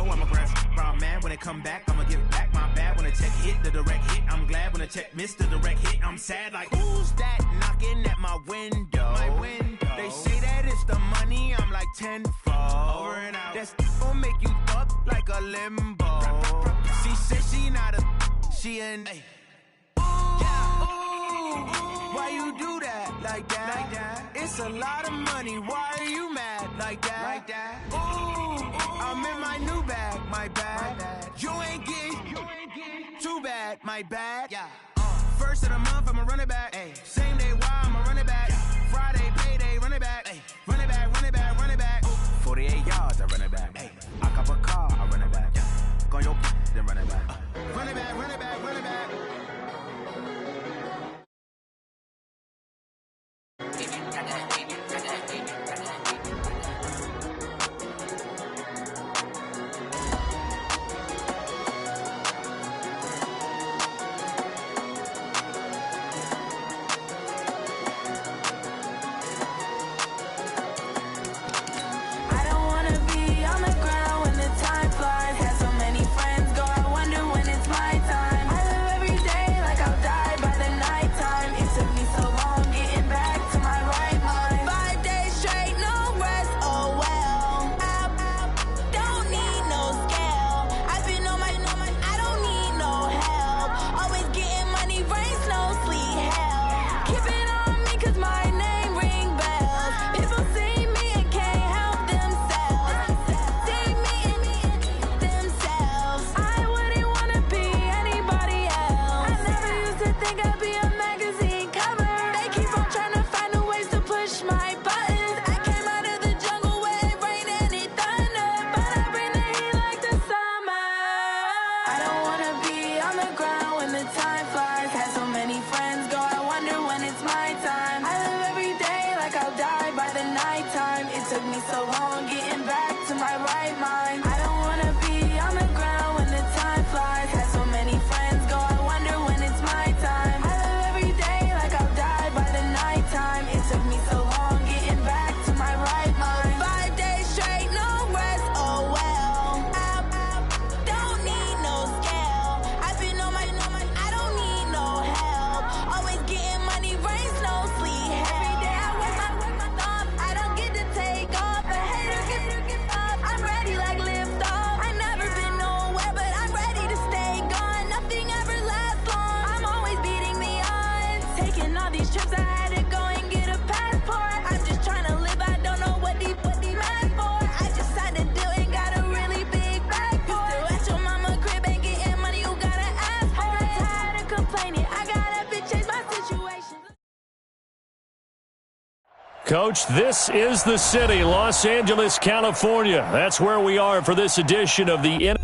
I'm a grass brown man. When it come back, I'ma give back my bad. When a check hit, the direct hit, I'm glad. When a check missed, the direct hit, I'm sad. Like, who's that knocking at my window? They say that it's the money, I'm like tenfold. Over and out. That's gon' make you up like a limbo. She said she not a, she an. Why you do that like that? It's a lot of money. Why are you mad like that? Ooh, I'm in my new bag, my bad. You ain't getting too bad, my bad. First of the month, I'ma run it back. Same day, why I'ma run it back. Friday, payday, run it back. Run it back, run it back, run it back. 48 yards, I run it back. I cop a car, I run it back. Go on your then run it back. Run it back, run it back, run it back. Coach, this is the city, Los Angeles, California. That's where we are for this edition of the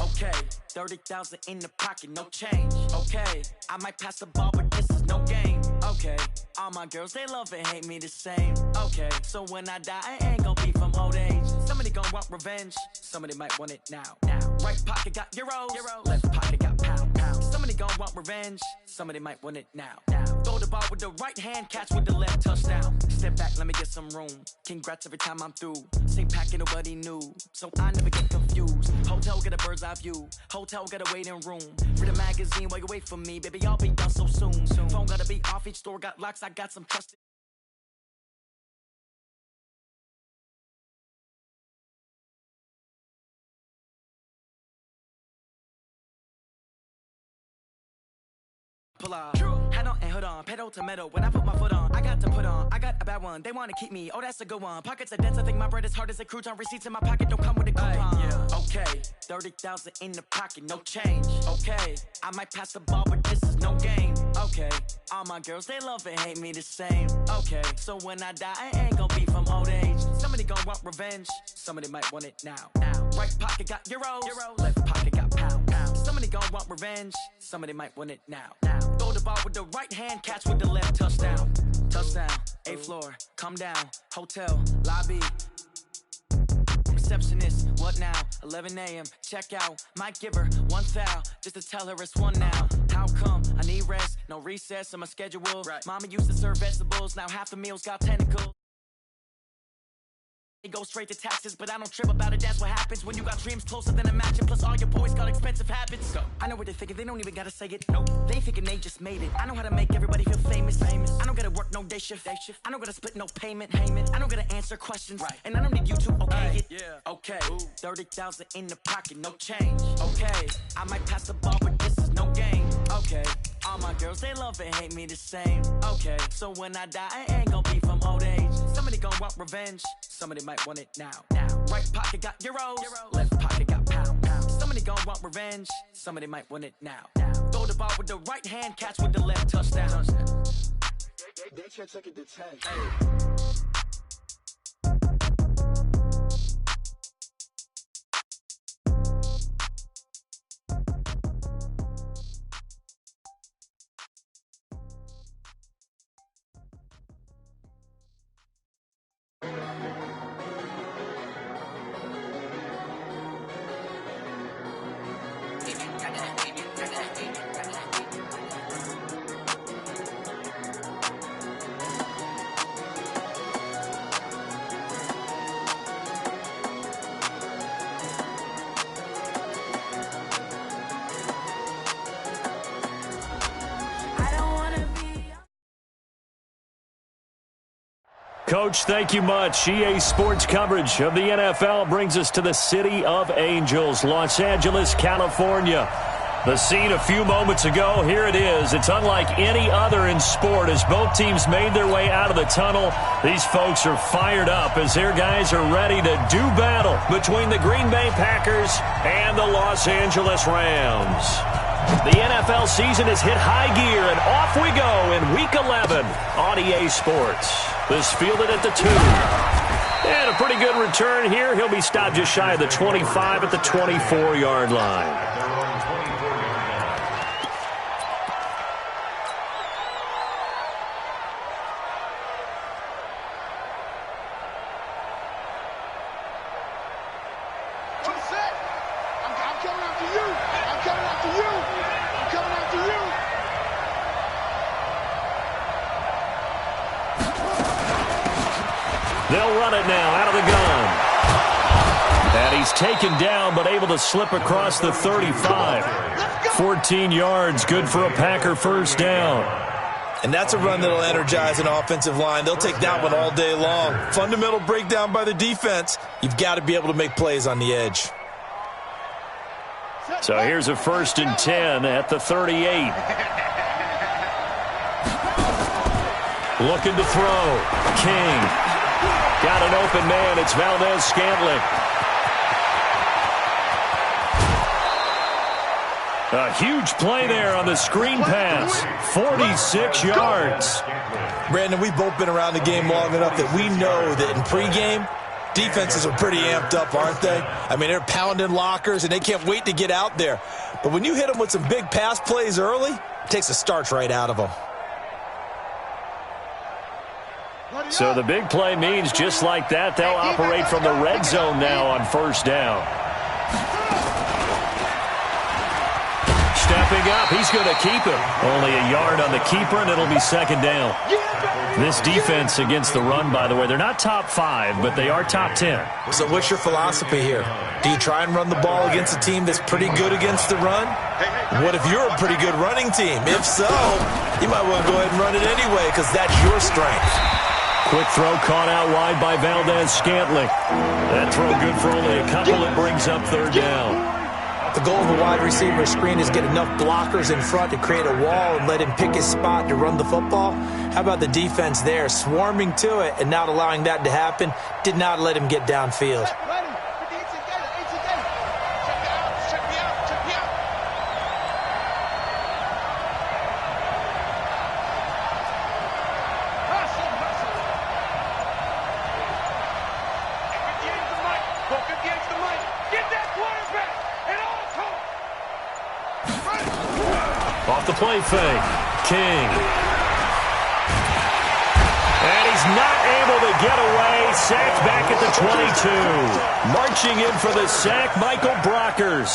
Okay, 30,000 in the pocket, no change. Okay, I might pass the ball, but this is no game. Okay, all my girls, they love and hate me the same. Okay, so when I die, I ain't gonna be from old age. Somebody gonna want revenge, somebody might want it now. Right pocket got euros, left pocket got pound. Somebody gonna want revenge, somebody might want it now. Throw the ball with the right hand, catch with the left, touchdown. Step back, let me get some room. Congrats every time I'm through. Same packet, nobody knew, so I never get confused. Hotel get a bird's eye view, hotel got a waiting room. Read a magazine while you wait for me, baby, I'll be done so soon. Phone gotta be off, each store got locks, I got some trusted. Pull off, head on and hood on, pedal to metal. When I put my foot on, I got to put on. I got a bad one, they wanna keep me. Oh, that's a good one. Pockets are dense, I think my bread is hard as a crouton. Receipts in my pocket don't come with a coupon. Okay, 30,000 in the pocket, no change. Okay, I might pass the ball, but this is no game. Okay, all my girls, they love and hate me the same. Okay, so when I die, I ain't gonna be from old age. Somebody gonna want revenge, somebody might want it now. Right pocket got euros, left pocket got pound. Somebody gonna want revenge, somebody might want it now. Throw the ball with the right hand, catch with the left, touchdown. Touchdown, 8th floor, come down, hotel, lobby. receptionist. What now? 11 a.m. Check out. Might give her one thou just to tell her it's one now. How come? I need rest. No recess in my schedule. Right. Mama used to serve vegetables. Now half the meals got tentacles. It goes straight to taxes, but I don't trip about it. That's what happens when you got dreams closer than a match. And plus all your boys got expensive habits. So I know what they're thinking, they don't even gotta say it. Nope, they thinking they just made it. I know how to make everybody feel famous. I don't gotta work no day shift. I don't gotta split no payment. I don't gotta answer questions. Right. And I don't need you to okay it. Yeah. Okay, 30,000 in the pocket, no change. Okay, I might pass the ball, but this is no game. Okay, all my girls, they love and hate me the same. Okay, so when I die, I ain't gonna be from old age. Somebody gon' want revenge. Somebody might want it now. Right pocket got euros. Left pocket got pounds. Somebody gon' want revenge. Somebody might want it now. Throw the ball with the right hand, catch with the left, touchdown. They can't take it to 10. Coach, thank you much. EA Sports coverage of the NFL brings us to the City of Angels, Los Angeles, California. The scene a few moments ago, here it is. It's unlike any other in sport as both teams made their way out of the tunnel. These folks are fired up as their guys are ready to do battle between the Green Bay Packers and the Los Angeles Rams. The NFL season has hit high gear, and off we go in Week 11 on EA Sports. This fielded at the 2. And a pretty good return here. He'll be stopped just shy of the 25 at the 24-yard line. They'll run it now out of the gun. And he's taken down but able to slip across the 35. 14 yards, good for a Packer first down. And that's a run that'll energize an offensive line. They'll take that one all day long. Fundamental breakdown by the defense. You've got to be able to make plays on the edge. So here's a 1st and 10 at the 38. Looking to throw. King. Got an open man. It's Valdes-Scantling. A huge play there on the screen pass. 46 yards. Brandon, we've both been around the game long enough that we know that in pregame, defenses are pretty amped up, aren't they? I mean, they're pounding lockers, and they can't wait to get out there. But when you hit them with some big pass plays early, it takes the starch right out of them. So the big play means just like that, they'll operate from the red zone now on first down. Stepping up, he's going to keep it. Only a yard on the keeper, and it'll be second down. This defense against the run, by the way, they're not top 5, but they are top 10. So what's your philosophy here? Do you try and run the ball against a team that's pretty good against the run? What if you're a pretty good running team? If so, you might want to go ahead and run it anyway because that's your strength. Quick throw caught out wide by Valdes-Scantling. That throw good for only a couple. It brings up third down. The goal of a wide receiver screen is get enough blockers in front to create a wall and let him pick his spot to run the football. How about the defense there, swarming to it and not allowing that to happen? Did not let him get downfield. Off the play fake. King. And he he's not able to get away. Sacked back at the 22. Marching in for the sack, Michael Brockers.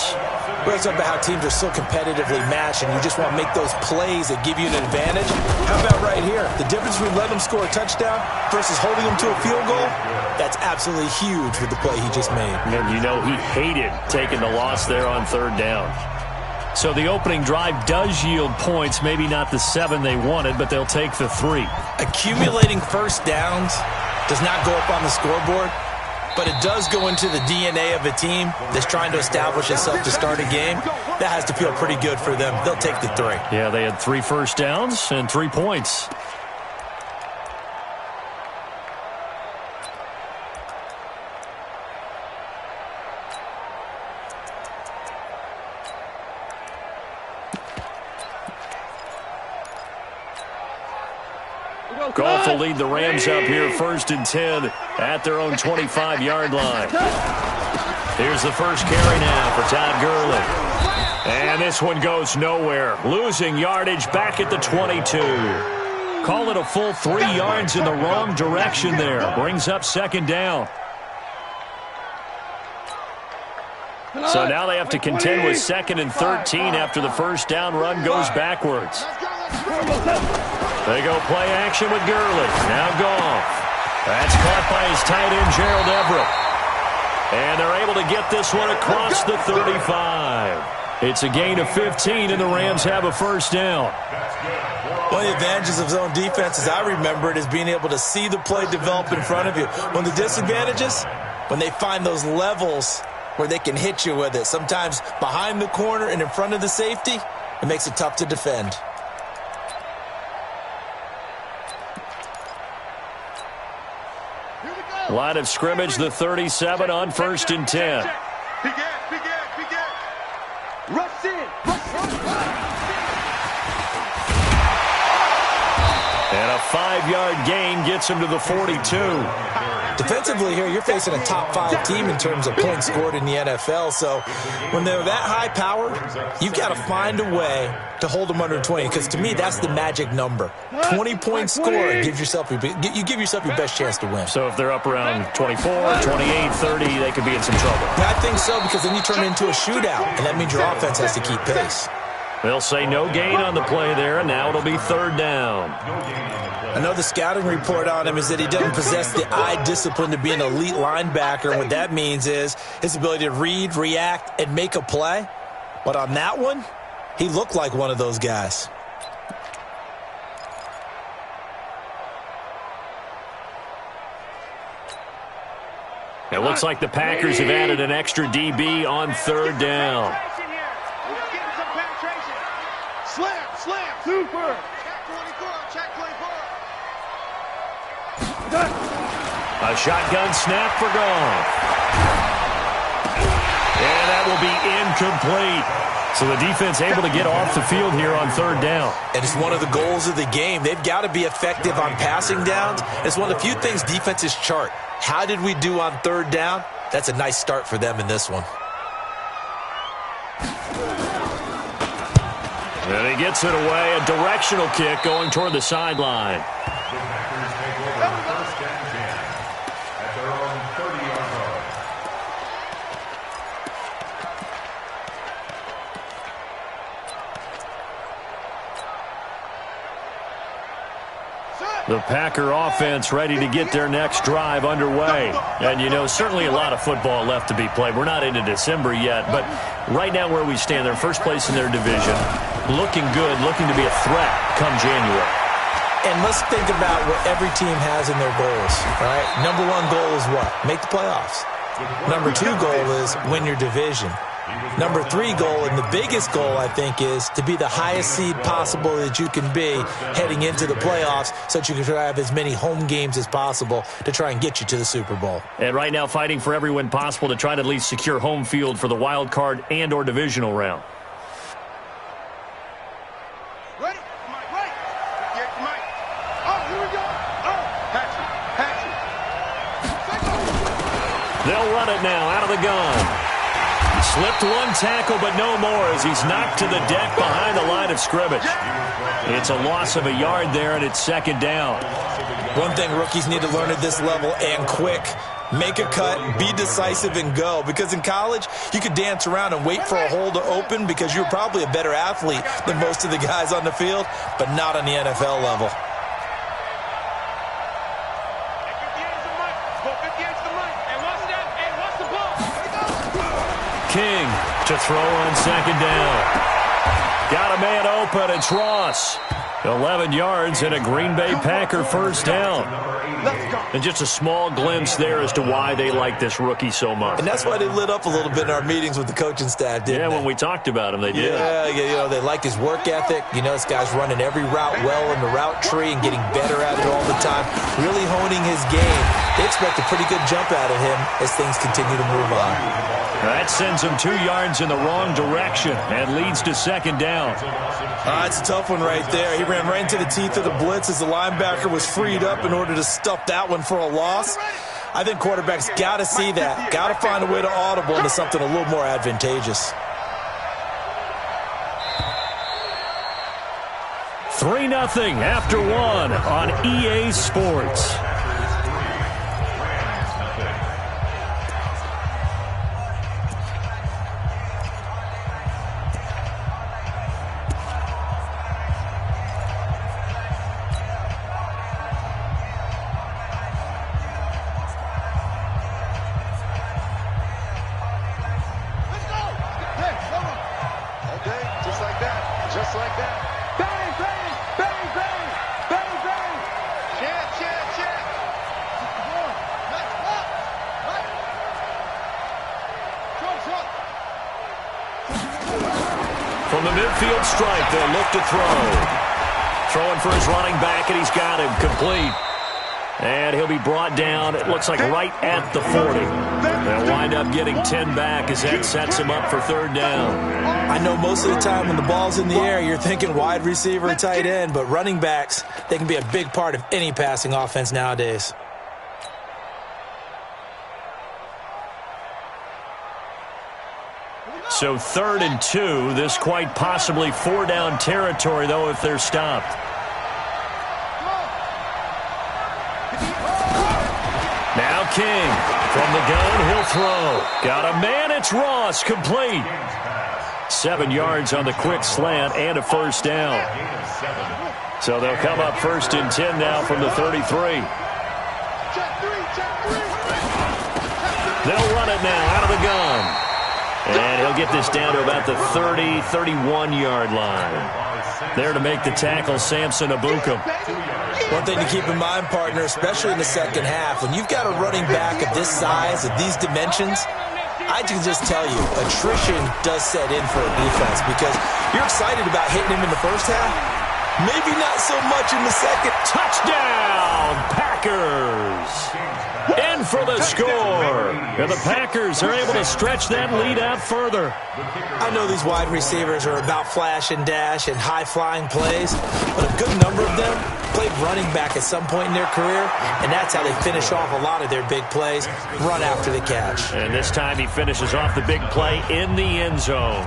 We're talking about how teams are so competitively matched, and you just want to make those plays that give you an advantage. How about right here? The difference between letting them score a touchdown versus holding them to a field goal, that's absolutely huge with the play he just made. And you know he hated taking the loss there on third down. So the opening drive does yield points, maybe not the 7 they wanted, but they'll take the 3. Accumulating first downs does not go up on the scoreboard, but it does go into the DNA of a team that's trying to establish itself to start a game. That has to feel pretty good for them. They'll take the 3. Yeah, they had 3 first downs and 3 points. Goff will lead the Rams up here 1st and 10 at their own 25-yard line. Here's the first carry now for Todd Gurley. And this one goes nowhere. Losing yardage back at the 22. Call it a full 3 yards in the wrong direction there. Brings up 2nd down. So now they have to contend with 2nd and 13 after the first down run goes backwards. They go play action with Gurley. Now Goff. That's caught by his tight end, Gerald Everett. And they're able to get this one across the 35. It's a gain of 15, and the Rams have a first down. One of the advantages of zone defense, as I remember it, is being able to see the play develop in front of you. One of the disadvantages, when they find those levels where they can hit you with it, sometimes behind the corner and in front of the safety, it makes it tough to defend. Line of scrimmage, the 37 on 1st and 10. And a 5-yard gain gets him to the 42. Defensively here, you're facing a top 5 team in terms of points scored in the NFL. So when they're that high powered, you've got to find a way to hold them under 20. Because to me, that's the magic number. 20-point score gives yourself you give yourself your best chance to win. So if they're up around 24, 28, 30, they could be in some trouble. Yeah, I think so, because then you turn it into a shootout, and that means your offense has to keep pace. They'll say no gain on the play there, and now it'll be 3rd down. I know the scouting report on him is that he doesn't possess the eye discipline to be an elite linebacker. And what that means is his ability to read, react, and make a play. But on that one, he looked like one of those guys. It looks like the Packers have added an extra DB on 3rd down. Slam, super. Check 24. A shotgun snap for Goff. And that will be incomplete. So the defense able to get off the field here on 3rd down. And it's one of the goals of the game. They've got to be effective on passing downs. It's one of the few things defenses chart. How did we do on 3rd down? That's a nice start for them in this one. And he gets it away. A directional kick going toward the sideline. The Packer offense ready to get their next drive underway. And, you know, certainly a lot of football left to be played. We're not into December yet, but right now where we stand, they're first place in their division. Looking good, looking to be a threat come January. And let's think about what every team has in their goals, right? Number 1 goal is what? Make the playoffs. Number 2 goal is win your division. Number 3 goal, and the biggest goal, I think, is to be the highest seed possible that you can be heading into the playoffs so that you can have as many home games as possible to try and get you to the Super Bowl. And right now fighting for every win possible to try to at least secure home field for the wild card and or divisional round. Ready? Mike, right. Get Mike. Oh, here we go. Oh, Patrick. They'll run it now out of the gun. Slipped one tackle, but no more as he's knocked to the deck behind the line of scrimmage. It's a loss of a yard there, and it's second down. One thing rookies need to learn at this level, and quick. Make a cut, be decisive, and go. Because in college, you could dance around and wait for a hole to open because you're probably a better athlete than most of the guys on the field, but not on the NFL level. King to throw on second down. Got a man open. It's Ross. 11 yards and a Green Bay Packer first down. And just a small glimpse there as to why they like this rookie so much. And that's why they lit up a little bit in our meetings with the coaching staff, didn't they? When we talked about him, they did. Yeah, they like his work ethic. This guy's running every route well in the route tree and getting better at it all the time, really honing his game. They expect a pretty good jump out of him as things continue to move on. That sends him 2 yards in the wrong direction and leads to second down. It's a tough one right there. He ran right into the teeth of the blitz as the linebacker was freed up in order to stuff that one for a loss. I think quarterbacks got to see that. Got to find a way to audible into something a little more advantageous. 3-0 after 1 on EA Sports. From the midfield stripe, they'll look to throw. Throwing for his running back, and he's got him complete. And he'll be brought down, it looks like right at the 40. They'll wind up getting 10 back as that sets him up for third down. I know most of the time when the ball's in the air, you're thinking wide receiver or tight end, but running backs, they can be a big part of any passing offense nowadays. So 3rd and 2, this quite possibly 4-down territory, though, if they're stopped. Now King from the gun, he'll throw. Got a man, it's Ross, complete. 7 yards on the quick slant and a first down. So they'll come up 1st and 10 now from the 33. They'll run it now out of the gun. And he'll get this down to about the 30, 31-yard line. There to make the tackle, Samson Ebukam. One thing to keep in mind, partner, especially in the second half, when you've got a running back of this size, of these dimensions, I can just tell you, attrition does set in for a defense because you're excited about hitting him in the first half. Maybe not so much in the second. Touchdown, Packers! In for the score. And the Packers are able to stretch that lead out further. I know these wide receivers are about flash and dash and high-flying plays, but a good number of them played running back at some point in their career, and that's how they finish off a lot of their big plays, run after the catch. And this time he finishes off the big play in the end zone.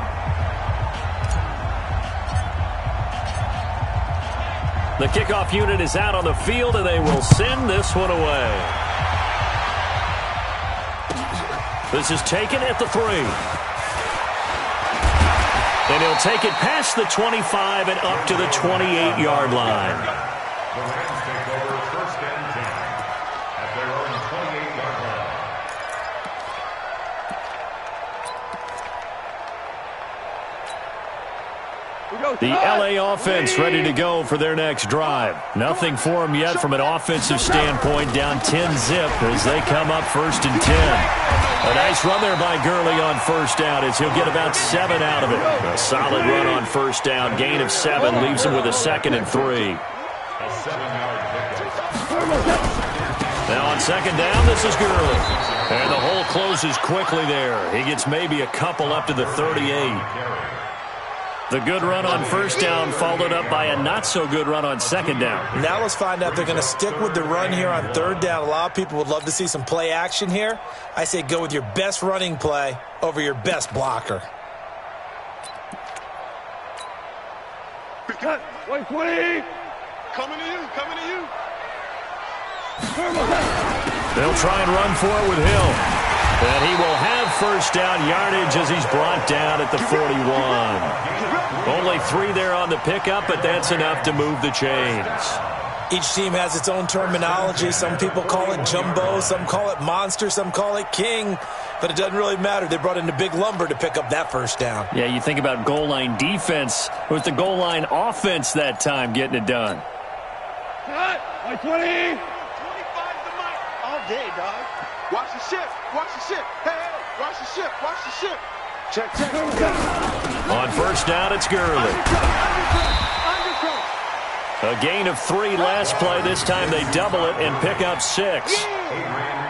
The kickoff unit is out on the field, and they will send this one away. This is taken at the 3. And he'll take it past the 25 and up to the 28-yard line. The Rams take over 1st and 10 at their own 28-yard line. The LA offense ready to go for their next drive. Nothing for them yet from an offensive standpoint, down 10-zip as they come up 1st and 10. A nice run there by Gurley on first down as he'll get about 7 out of it. A solid run on first down. Gain of 7 leaves him with a 2nd and 3. A 7-yard pickup. Now on 2nd down, this is Gurley. And the hole closes quickly there. He gets maybe a couple up to the 38. The good run on first down followed up by a not-so-good run on second down. Now let's find out if they're going to stick with the run here on third down. A lot of people would love to see some play action here. I say go with your best running play over your best blocker. Cut. 120. Coming to you. Coming to you. They'll try and run for it with Hill. And he will have first down yardage as he's brought down at the 41. Only 3 there on the pickup, but that's enough to move the chains. Each team has its own terminology. Some people call it jumbo, some call it monster, some call it king. But it doesn't really matter. They brought in the big lumber to pick up that first down. Yeah, you think about goal line defense. It was the goal line offense that time getting it done. Cut. 120. 25 to Mike. All day, dog. Watch the ship. Watch the ship. Hey, hey. Watch the ship. Watch the ship. Check, check. On first down, it's Gurley. A gain of 3 last play. This time they double it and pick up 6.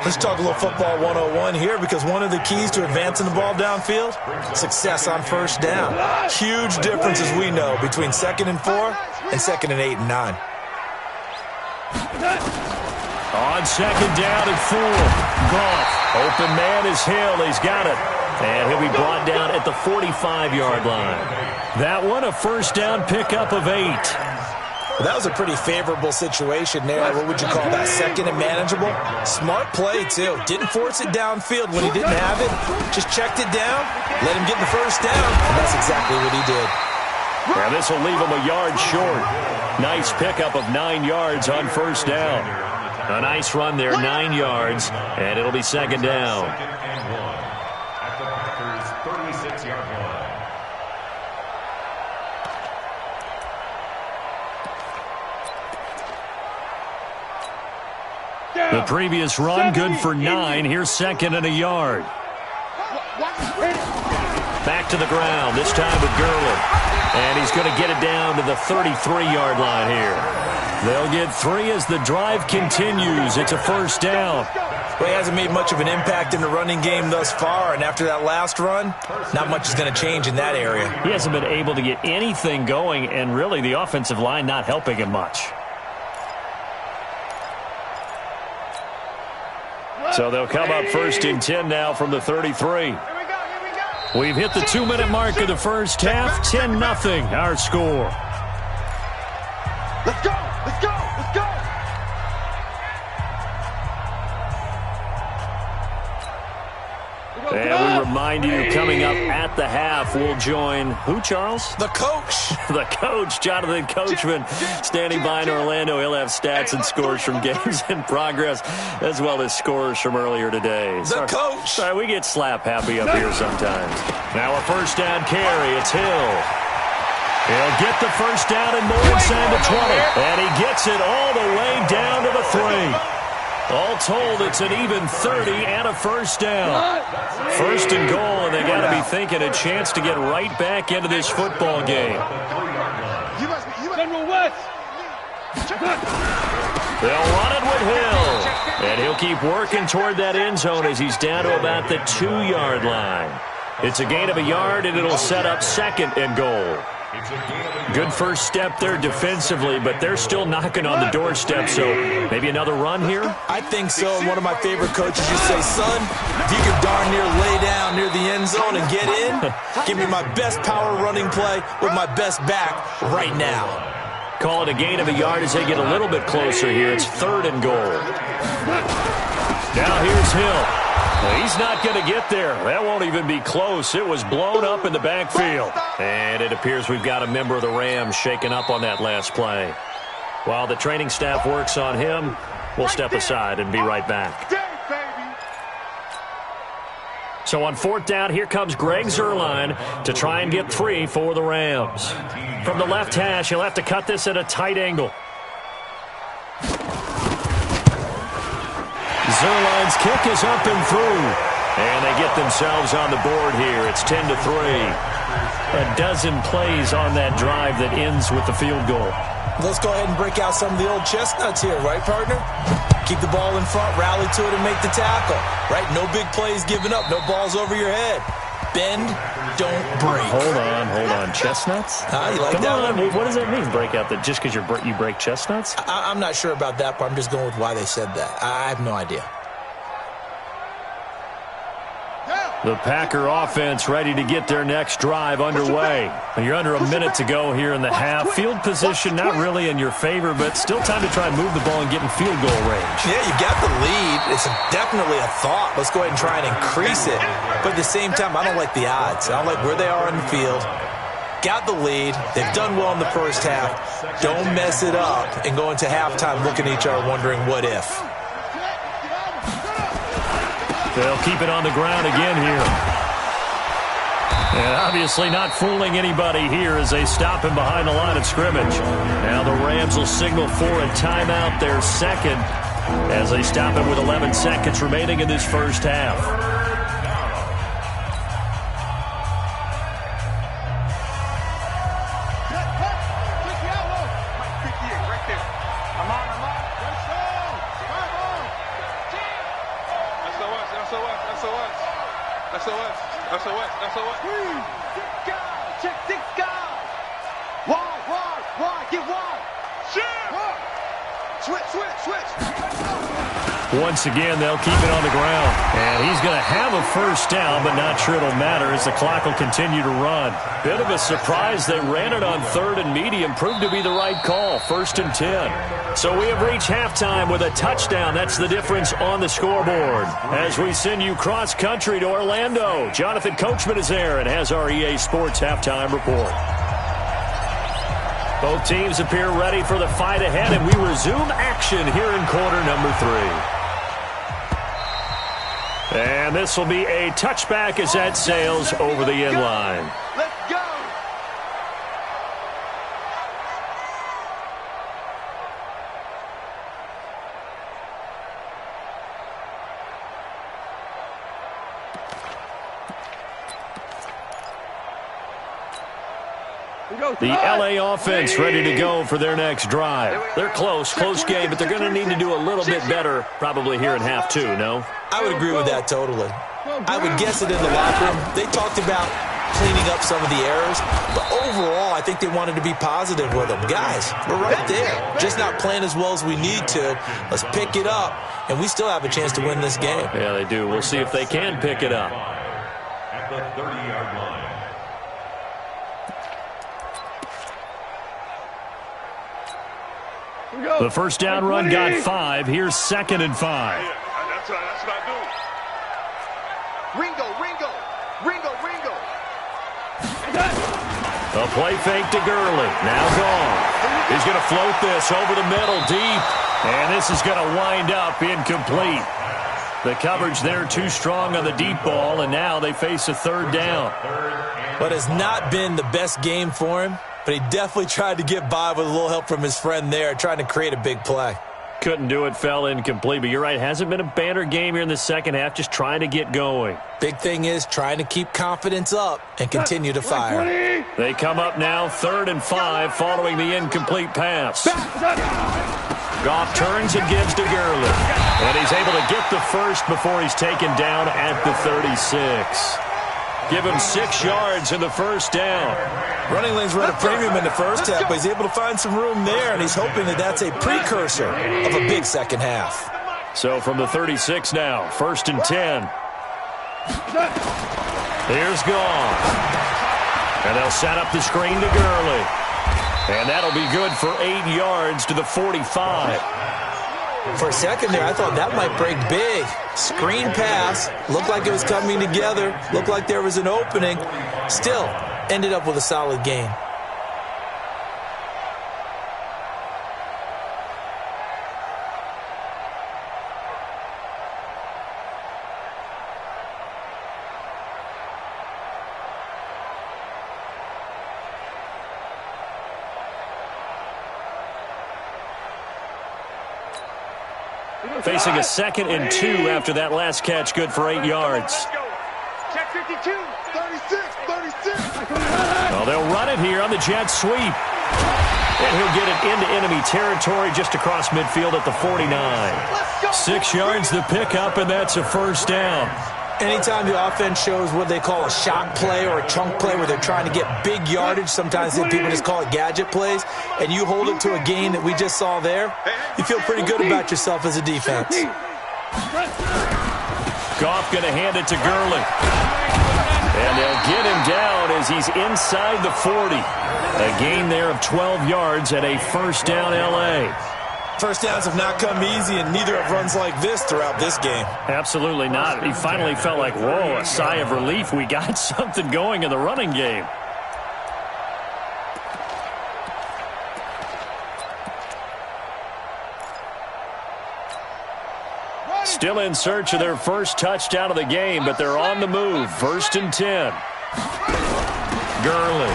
Let's talk a little football 101 here, because one of the keys to advancing the ball downfield, success on first down. Huge difference, as we know, between 2nd and 4 and 2nd and 8 and 9. On second down and 4. Goff. Open man is Hill. He's got it. And he'll be brought down at the 45-yard line. That one, a first down pickup of 8. Well, that was a pretty favorable situation there. What would you call that? 2nd and manageable? Smart play, too. Didn't force it downfield when he didn't have it. Just checked it down, let him get the first down, and that's exactly what he did. Yeah, this will leave him a yard short. Nice pickup of 9 yards on first down. A nice run there, 9 yards, and it'll be second down. At the Packers' 36-yard line. The previous run, good for 9. Here's second and a yard. Back to the ground, this time with Gurley. And he's going to get it down to the 33-yard line here. They'll get 3 as the drive continues. It's a first down. Well, he hasn't made much of an impact in the running game thus far, and after that last run, not much is going to change in that area. He hasn't been able to get anything going, and really the offensive line not helping him much. So they'll come up first and 10 now from the 33. We've hit the 2-minute mark of the first half. 10-0 our score. Let's go. Let's go. Let's go. And we remind you, coming up at the half, we'll join who, Charles? The coach. The coach, Jonathan Coachman, standing by in Orlando. He'll have stats and scores from games in progress, as well as scores from earlier today. The coach. Sorry, we get slap happy up here sometimes. Now a first down carry. It's Hill. He'll get the first down and more inside the 20. And he gets it all the way down to the 3. All told, it's an even 30 and a first down. First and goal, and they got to be thinking a chance to get right back into this football game. General West. They'll run it with Hill. And he'll keep working toward that end zone as he's down to about the 2-yard line. It's a gain of a yard, and it'll set up second and goal. Good first step there defensively, but they're still knocking on the doorstep, so maybe another run here? I think so, and one of my favorite coaches used to say, son, if you could darn near lay down near the end zone and get in, give me my best power running play with my best back right now. Call it a gain of a yard as they get a little bit closer here. It's third and goal. Now here's Hill. He's not going to get there. That won't even be close. It was blown up in the backfield. And it appears we've got a member of the Rams shaken up on that last play. While the training staff works on him, we'll step aside and be right back. So on fourth down, here comes Greg Zuerlein to try and get 3 for the Rams. From the left hash, he'll have to cut this at a tight angle. Zuerlein's kick is up and through. And they get themselves on the board here. It's 10-3. A dozen plays on that drive that ends with the field goal. Let's go ahead and break out some of the old chestnuts here, right, partner? Keep the ball in front, rally to it, and make the tackle, right? No big plays given up, no balls over your head. Bend, don't break. Hold on. Chestnuts? You like Come that on. one? What does that mean, break out? Just because you break chestnuts? I'm not sure about that, but I'm just going with why they said that. I have no idea. The Packer offense ready to get their next drive underway. You're under a minute to go here in the half. Field position not really in your favor, but still time to try and move the ball and get in field goal range. Yeah, you got the lead. It's definitely a thought. Let's go ahead and try and increase it. But at the same time, I don't like the odds. I don't like where they are in the field. Got the lead. They've done well in the first half. Don't mess it up and go into halftime looking at each other wondering what if. They'll keep it on the ground again here. And obviously not fooling anybody here as they stop him behind the line of scrimmage. Now the Rams will signal for a timeout, their second, as they stop him with 11 seconds remaining in this first half. SOS. Check this guy. Wide. Get wide. Switch. Once again, they'll keep it on the ground. And he's going to have a first down, but not sure it'll matter as the clock will continue to run. Bit of a surprise. They ran it on 3rd and medium. Proved to be the right call. 1st and 10. So we have reached halftime with a touchdown. That's the difference on the scoreboard. As we send you cross-country to Orlando, Jonathan Coachman is there and has our EA Sports halftime report. Both teams appear ready for the fight ahead, and we resume action here in quarter number 3. And this will be a touchback as that sails over the end line. Let's go. The LA offense ready to go for their next drive. They're close game, but they're going to need to do a little bit better probably here in half 2, no? I would agree with that totally. I would guess it in the locker room. They talked about cleaning up some of the errors, but overall, I think they wanted to be positive with them. Guys, we're right there. Just not playing as well as we need to. Let's pick it up, and we still have a chance to win this game. Yeah, they do. We'll see if they can pick it up. At the 30-yard line. The first down run got 5. Here's 2nd and 5. That's what I do. Ringo. A play fake to Gurley. Now gone. He's going to float this over the middle deep. And this is going to wind up incomplete. The coverage there too strong on the deep ball, and now they face a 3rd down. But it's not been the best game for him, but he definitely tried to get by with a little help from his friend there, trying to create a big play. Couldn't do it, fell incomplete. But you're right, hasn't been a banner game here in the second half, just trying to get going. Big thing is trying to keep confidence up and continue to fire. They come up now 3rd and 5 following the incomplete pass. Goff turns and gives to Gurley. And he's able to get the first before he's taken down at the 36. Give him 6 yards in the first down. Running lanes run a premium in the first half, but he's able to find some room there, and he's hoping that that's a precursor of a big second half. So from the 36 now, 1st and 10. Here's Goff. And they'll set up the screen to Gurley. And that'll be good for 8 yards to the 45. For a second there, I thought that might break big. Screen pass. Looked like it was coming together. Looked like there was an opening. Still, ended up with a solid game. Facing a 2nd and 2 after that last catch, good for 8 yards. Check 52, 36. Well, they'll run it here on the jet sweep. And he'll get it into enemy territory just across midfield at the 49. 6 yards to pick up, and that's a first down. Anytime the offense shows what they call a shot play or a chunk play where they're trying to get big yardage, sometimes people just call it gadget plays, and you hold it to a gain that we just saw there, you feel pretty good about yourself as a defense. Goff going to hand it to Gurley. And they'll get him down as he's inside the 40. A gain there of 12 yards at a first down L.A. First downs have not come easy, and neither have runs like this throughout this game. Absolutely not. He finally felt like, whoa, a sigh of relief. We got something going in the running game. Still in search of their first touchdown of the game, but they're on the move. 1st and 10. Gurley.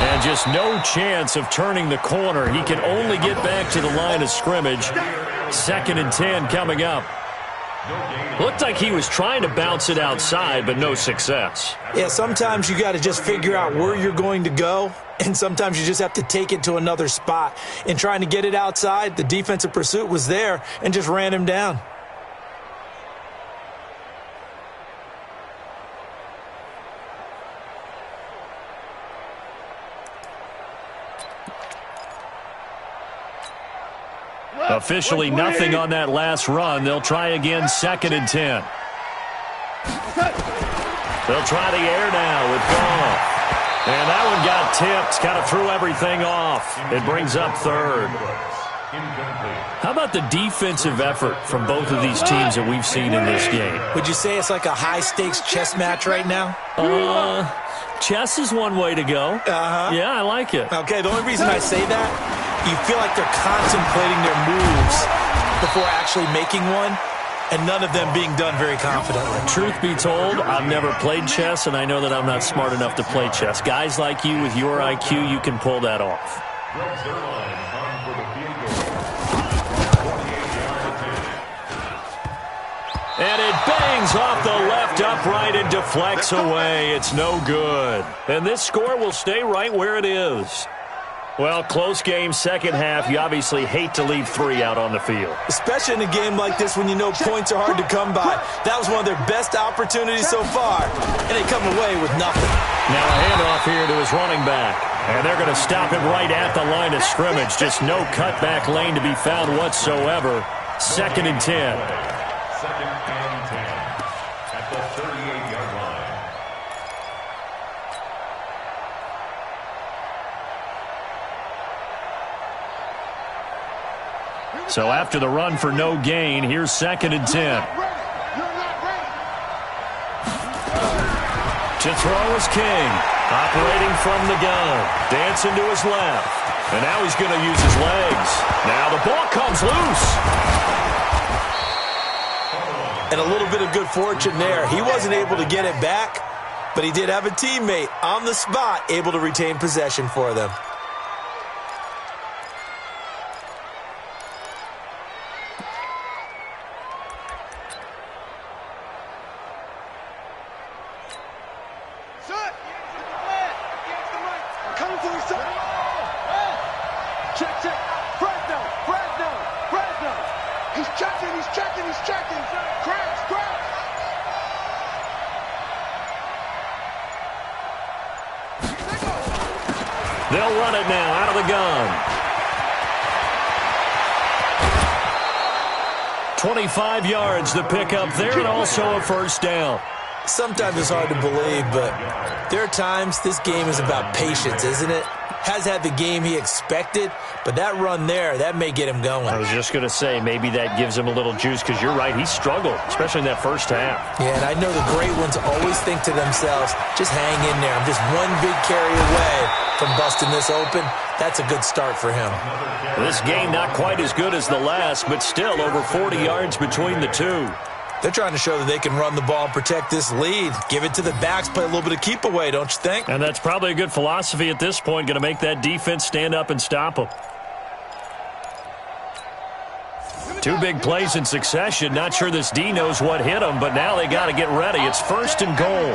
And just no chance of turning the corner. He can only get back to the line of scrimmage. 2nd and 10 coming up. Looked like he was trying to bounce it outside, but no success. Yeah, sometimes you got to just figure out where you're going to go, and sometimes you just have to take it to another spot. In trying to get it outside, the defensive pursuit was there and just ran him down. Officially nothing on that last run. They'll try again, 2nd and 10. They'll try the air now with Goff. And that one got tipped, kind of threw everything off. It brings up 3rd. How about the defensive effort from both of these teams that we've seen in this game? Would you say it's like a high-stakes chess match right now? Chess is one way to go. Yeah, I like it. Okay, the only reason I say that, you feel like they're contemplating their moves before actually making one, and none of them being done very confidently. Truth be told, I've never played chess, and I know that I'm not smart enough to play chess. Guys like you with your IQ, you can pull that off. And it bangs off the left upright and deflects away. It's no good. And this score will stay right where it is. Well, close game, second half. You obviously hate to leave 3 out on the field. Especially in a game like this when you know points are hard to come by. That was one of their best opportunities so far, and they come away with nothing. Now a handoff here to his running back. And they're going to stop him right at the line of scrimmage. Just no cutback lane to be found whatsoever. 2nd and 10. 2nd and 10 at the 38-yard line. So after the run for no gain, here's 2nd and 10. To throw is King. Operating from the gun. Dancing to his left. And now he's going to use his legs. Now the ball comes loose. And a little bit of good fortune there. He wasn't able to get it back, but he did have a teammate on the spot able to retain possession for them. They'll run it now out of the gun. 25 yards the pickup there, and also a first down. Sometimes it's hard to believe, but there are times this game is about patience, isn't it? Has had the game he expected, but that run there, that may get him going. I was just going to say, maybe that gives him a little juice, because you're right, he struggled, especially in that first half. Yeah, and I know the great ones always think to themselves, just hang in there. I'm just one big carry away from busting this open. That's a good start for him. This game not quite as good as the last, but still over 40 yards between the two. They're trying to show that they can run the ball and protect this lead. Give it to the backs, play a little bit of keep away, don't you think? And that's probably a good philosophy at this point, going to make that defense stand up and stop them. 2 big plays in succession. Not sure this D knows what hit them, but now they got to get ready. It's 1st and goal.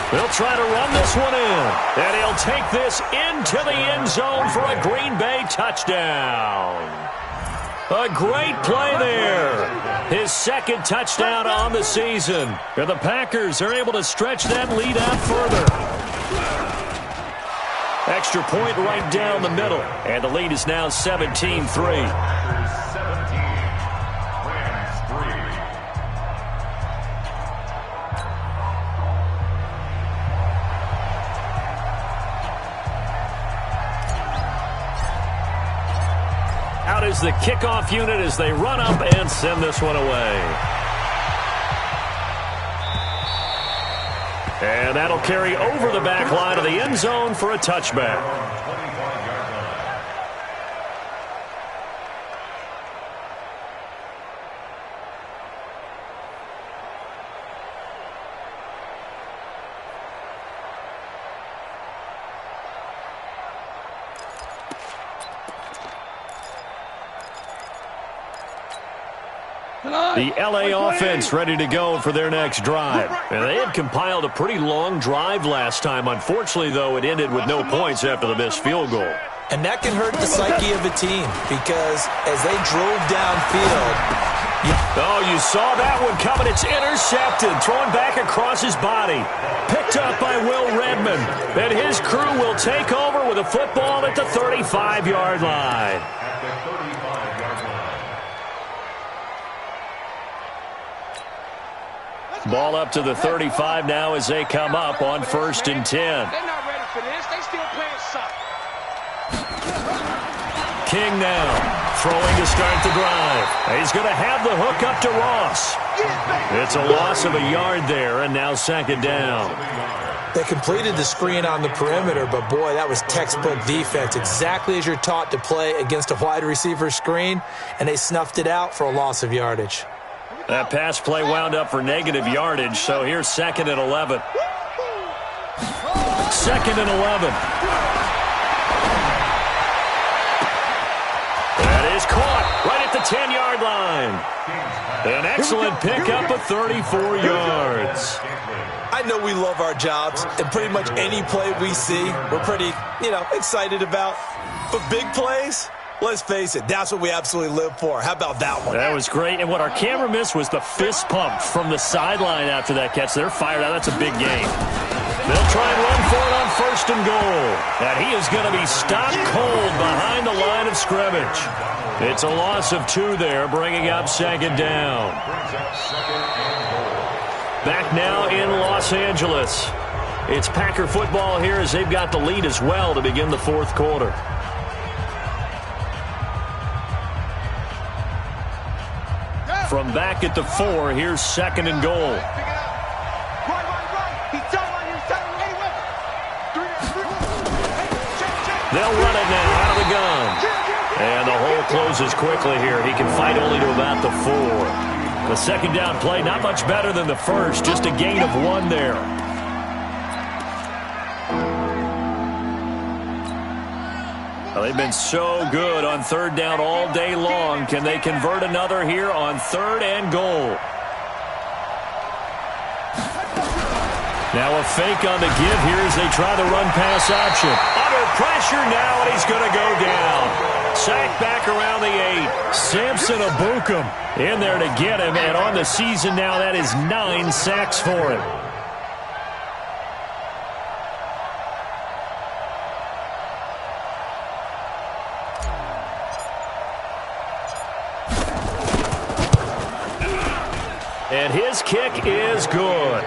They'll try to run this one in. And he'll take this into the end zone for a Green Bay touchdown. A great play there. His second touchdown on the season. And the Packers are able to stretch that lead out further. Extra point right down the middle. And the lead is now 17-3. Out is the kickoff unit as they run up and send this one away. And that'll carry over the back line of the end zone for a touchback. The L.A. offense ready to go for their next drive. And they had compiled a pretty long drive last time. Unfortunately, though, it ended with no points after the missed field goal. And that can hurt the psyche of a team because as they drove downfield. Oh, you saw that one coming. It's intercepted. Thrown back across his body. Picked up by Will Redmond. And his crew will take over with a football at the 35-yard line. Ball up to the 35 now as they come up on 1st and 10. They're not ready for this. They still playing soft. King now throwing to start the drive. He's going to have the hook up to Ross. It's a loss of a yard there, and now 2nd down. They completed the screen on the perimeter, but boy, that was textbook defense. Exactly as you're taught to play against a wide receiver screen, and they snuffed it out for a loss of yardage. That pass play wound up for negative yardage, so here's 2nd and 11. 2nd and 11. That is caught right at the 10-yard line. An excellent pickup of 34 yards. I know we love our jobs, and pretty much any play we see, we're pretty, excited about. But big plays? Let's face it, that's what we absolutely live for. How about that one? That was great, and what our camera missed was the fist pump from the sideline after that catch. They're fired out. That's a big game. They'll try and run for it on 1st and goal. And he is going to be stopped cold behind the line of scrimmage. It's a loss of 2 there, bringing up 2nd down. Back now in Los Angeles. It's Packer football here as they've got the lead as well to begin the 4th quarter. From back at the 4, here's 2nd and goal. They'll run it now out of the gun. And the hole closes quickly here. He can fight only to about the 4. The 2nd down play, not much better than the first, just a gain of 1 there. Well, they've been so good on 3rd down all day long. Can they convert another here on 3rd and goal? Now a fake on the give here as they try the run-pass option. Under pressure now, and he's going to go down. Sacked back around the 8. Samson Abukum in there to get him, and on the season now, that is 9 sacks for him. And his kick is good.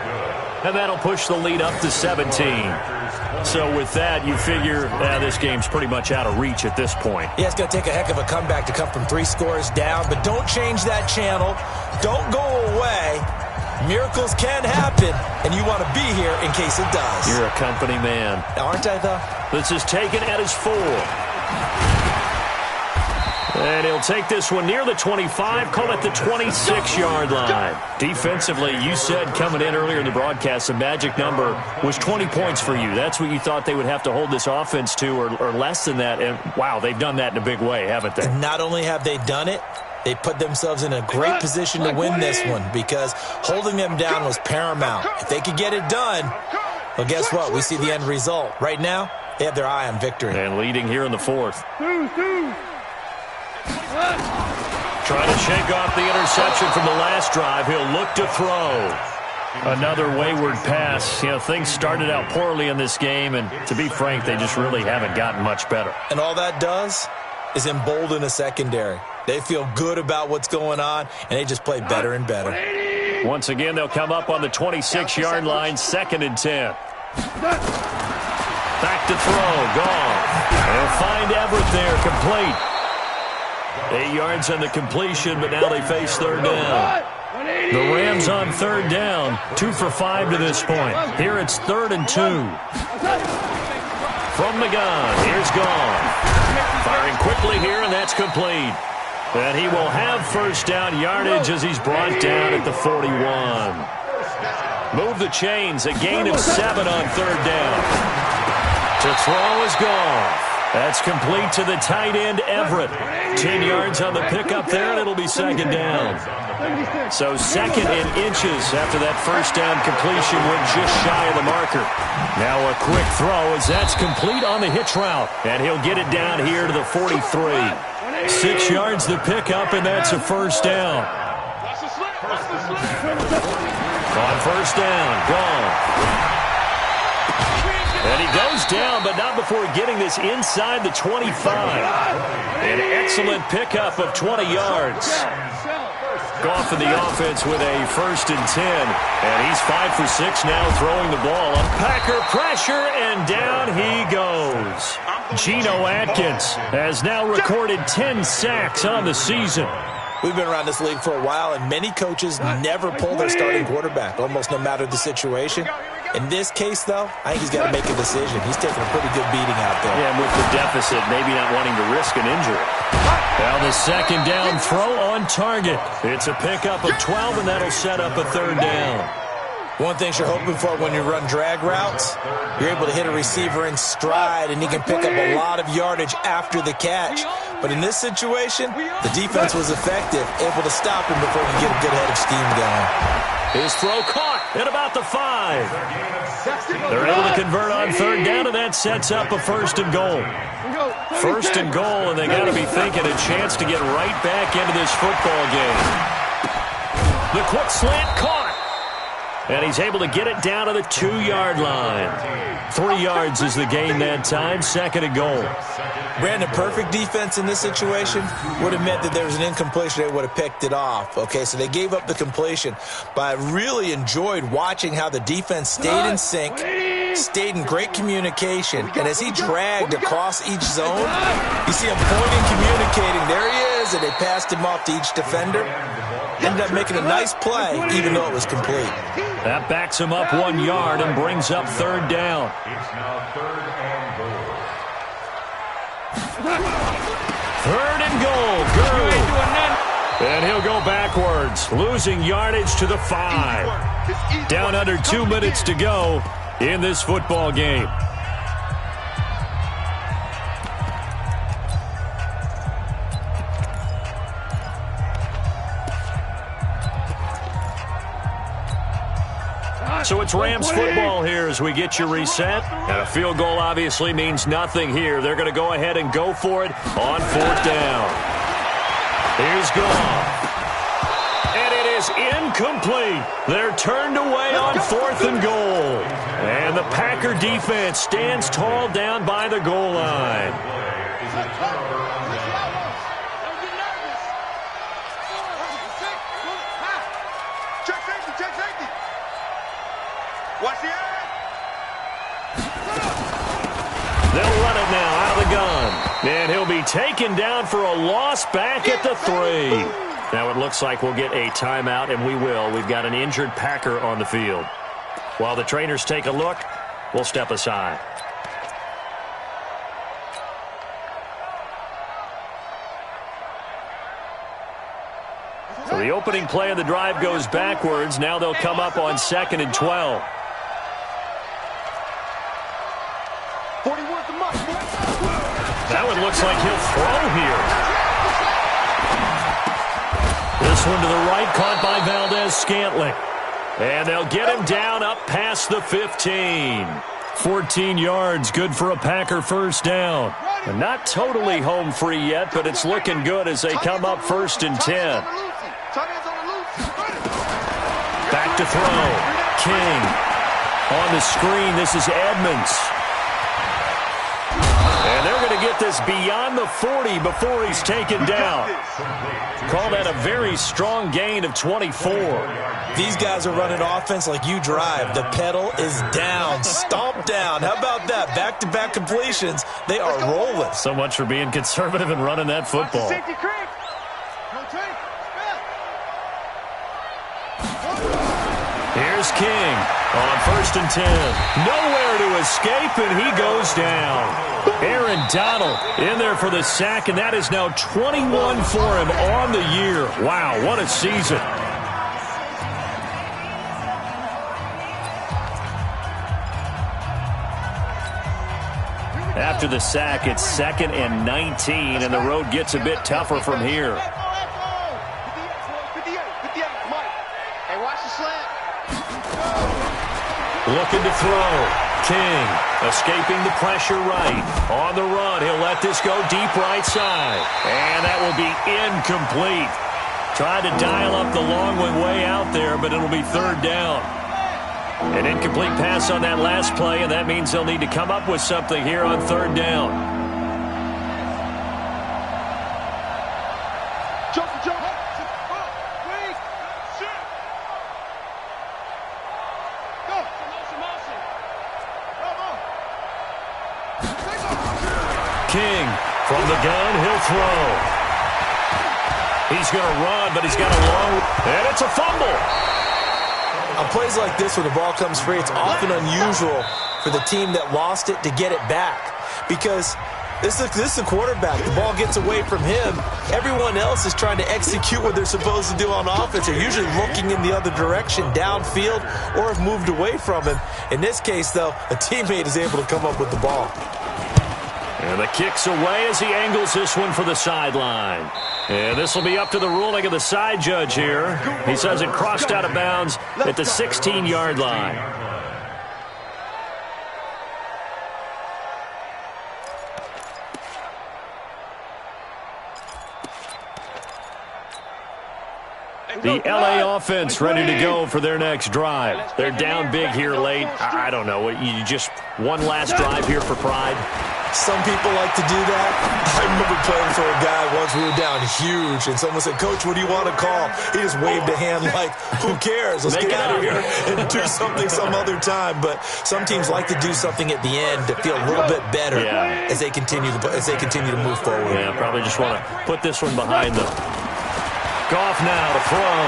And that'll push the lead up to 17. So with that, you figure this game's pretty much out of reach at this point. Yeah, it's going to take a heck of a comeback to come from 3 scores down. But don't change that channel. Don't go away. Miracles can happen, and you want to be here in case it does. You're a company man. Aren't I, though? This is taken at his 4. And he'll take this one near the 25, call it the 26-yard line. Defensively, you said coming in earlier in the broadcast, the magic number was 20 points for you. That's what you thought they would have to hold this offense to or less than that. And, wow, they've done that in a big way, haven't they? And not only have they done it, they put themselves in a great position to win this one because holding them down was paramount. If they could get it done, Well, guess what? We see the end result. Right now, they have their eye on victory. And leading here in the fourth. Trying to shake off the interception from the last drive. He'll look to throw. Another wayward pass. You know, things started out poorly in this game, and to be frank, they just really haven't gotten much better. And all that does is embolden a secondary. They feel good about what's going on, and they just play better and better. Once again, they'll come up on the 26-yard line, 2nd and 10. Back to throw, gone. They'll find Everett there, complete. 8 yards on the completion, but now they face 3rd down. The Rams on 3rd down, 2 for 5 to this point. Here it's 3rd and 2. From the gun, here's Gone. Firing quickly here, and that's complete. And he will have 1st down yardage as he's brought down at the 41. Move the chains, a gain of 7 on 3rd down. To throw is Gone. That's complete to the tight end, Everett. 10 yards on the pickup there, and it'll be 2nd down. So 2nd and inches after that 1st down completion went just shy of the marker. Now a quick throw as that's complete on the hitch route. And he'll get it down here to the 43. 6 yards the pickup, and that's a 1st down. On 1st down, Gone. And he goes down, but not before getting this inside the 25. An excellent pickup of 20 yards. Goff in the offense with a 1st and 10. And he's 5 for 6 now throwing the ball. A Packer pressure, and down he goes. Geno Atkins has now recorded 10 sacks on the season. We've been around this league for a while, and many coaches never pull their starting quarterback, almost no matter the situation. In this case, though, I think he's got to make a decision. He's taking a pretty good beating out there. Yeah, and with the deficit, maybe not wanting to risk an injury. Now the 2nd down throw on target. It's a pickup of 12, and that'll set up a 3rd down. One thing you're hoping for when you run drag routes, you're able to hit a receiver in stride, and he can pick up a lot of yardage after the catch. But in this situation, the defense was effective, able to stop him before he could get a good head of steam going. His throw caught at about the 5. They're able to convert on 3rd down, and that sets up a 1st and goal. 1st and goal, and they got to be thinking a chance to get right back into this football game. The quick slant caught. And he's able to get it down to the 2-yard line. 3 yards is the gain that time, 2nd and goal. Brandon, perfect defense in this situation would have meant that there was an incompletion. They would have picked it off. Okay, so they gave up the completion. But I really enjoyed watching how the defense stayed in sync, stayed in great communication. And as he dragged across each zone, you see him pointing, communicating. There he is, and they passed him off to each defender. Ended up making a nice play, even though it was complete. That backs him up 1 yard and brings up 3rd down. It's now 3rd and goal. 3rd and goal. Gurley. And he'll go backwards, losing yardage to the 5. Down under 2 minutes to go in this football game. So it's Rams football here as we get you reset. And a field goal obviously means nothing here. They're going to go ahead and go for it on 4th down. Here's Goff. And it is incomplete. They're turned away on 4th and goal. And the Packer defense stands tall down by the goal line. Watch the eye. They'll run it now out of the gun. And he'll be taken down for a loss back at the 3. Now it looks like we'll get a timeout, and we will. We've got an injured Packer on the field. While the trainers take a look, we'll step aside. So the opening play of the drive goes backwards. Now they'll come up on 2nd and 12. That one looks like he'll throw here. This one to the right, caught by Valdez-Scantling. And they'll get him down up past the 15. 14 yards, good for a Packer first down. And not totally home free yet, but it's looking good as they come up 1st and 10. Back to throw. King on the screen. This is Edmonds. And they're going to get this beyond the 40 before he's taken down. Call that a very strong gain of 24. These guys are running offense like you drive. The pedal is down, stomp down. How about that? Back-to-back completions. They are rolling. So much for being conservative and running that football. Here's King on 1st and 10. Nowhere to escape, and he goes down. Aaron Donald in there for the sack, and that is now 21 for him on the year. Wow, what a season. After the sack, it's 2nd and 19, and the road gets a bit tougher from here. Looking to throw. King escaping the pressure right. On the run, he'll let this go deep right side. And that will be incomplete. Tried to dial up the long one way out there, but it'll be 3rd down. An incomplete pass on that last play, and that means they'll need to come up with something here on 3rd down. King from the gun, he'll throw. He's going to run, but he's got a long, and it's a fumble. On plays like this where the ball comes free, it's often unusual for the team that lost it to get it back. Because this is the quarterback. The ball gets away from him. Everyone else is trying to execute what they're supposed to do on offense. They're usually looking in the other direction, downfield, or have moved away from him. In this case, though, a teammate is able to come up with the ball. And the kick's away as he angles this one for the sideline. And this will be up to the ruling of the side judge here. He says it crossed out of bounds at the 16-yard line. The LA offense ready to go for their next drive. They're down big here late. I don't know. You just one last drive here for pride? Some people like to do that. I remember playing for a guy once. We were down huge, and someone said, "Coach, what do you want to call?" He just waved a hand like, "Who cares? Let's get out of here and do something some other time." But some teams like to do something at the end to feel a little bit better as they continue to move forward. Yeah, probably just want to put this one behind them. Goff now to throw.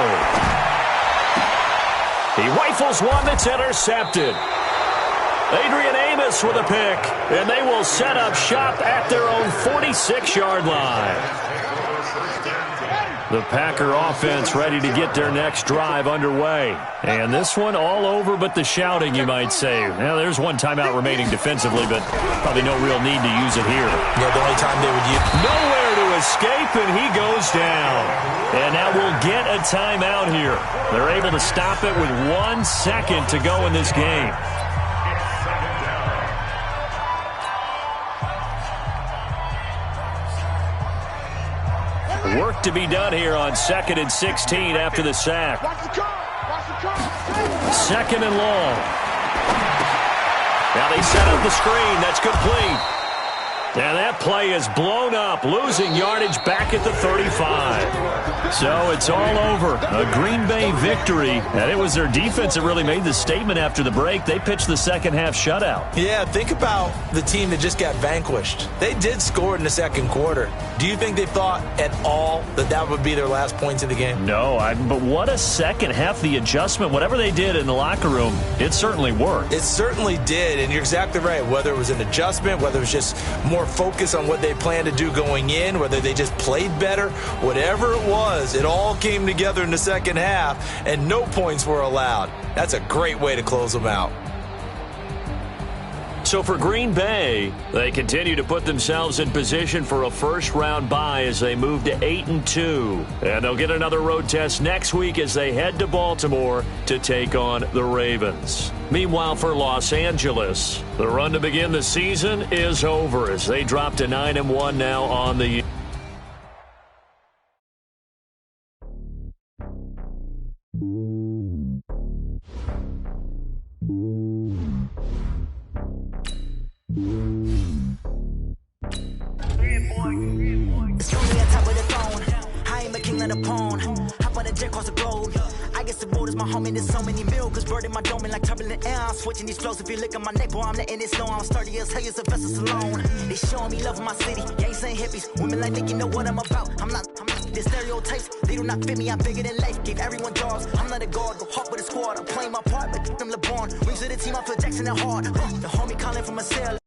He rifles one that's intercepted. Adrian Amos with a pick, and they will set up shop at their own 46-yard line. The Packer offense ready to get their next drive underway. And this one all over but the shouting, you might say. Now, there's one timeout remaining defensively, but probably no real need to use it here. Yeah, the only time they would use. Nowhere to escape, and he goes down. And now we'll get a timeout here. They're able to stop it with 1 second to go in this game. Work to be done here on 2nd and 16 after the sack. 2nd and long. Now they set up the screen. That's complete. And that play is blown up, losing yardage back at the 35. So it's all over. A Green Bay victory. And it was their defense that really made the statement after the break. They pitched the second half shutout. Yeah, think about the team that just got vanquished. They did score in the second quarter. Do you think they thought at all that that would be their last points of the game? No, but what a second half. The adjustment, whatever they did in the locker room, it certainly worked. It certainly did, and you're exactly right. Whether it was an adjustment, whether it was just more focus on what they planned to do going in, whether they just played better, whatever it was, it all came together in the second half, and no points were allowed. That's a great way to close them out. So for Green Bay, they continue to put themselves in position for a first-round bye as they move to 8-2. And they'll get another road test next week as they head to Baltimore to take on the Ravens. Meanwhile, for Los Angeles, the run to begin the season is over as they drop to 9-1 now on the year. It's only on top of the throne. I ain't a king of the pawn. Hop on the jet across the globe. I guess the world is my home and there's so many milk. Bird in my dome and like turbulent air. I'm switching these flows. If you look at my neck, boy, I'm letting it slow. I'm sturdy as hell as a vessel alone. They showing me love in my city. Gangs ain't hippies. Women like think you know what I'm about. I'm not the stereotypes. They do not fit me. I'm bigger than life. Gave everyone jobs. I'm not a guard. Go hard with a squad. I'm playing my part, but them LeBron. Rings to the team. I feel Jackson and hard. The homie calling from a cell.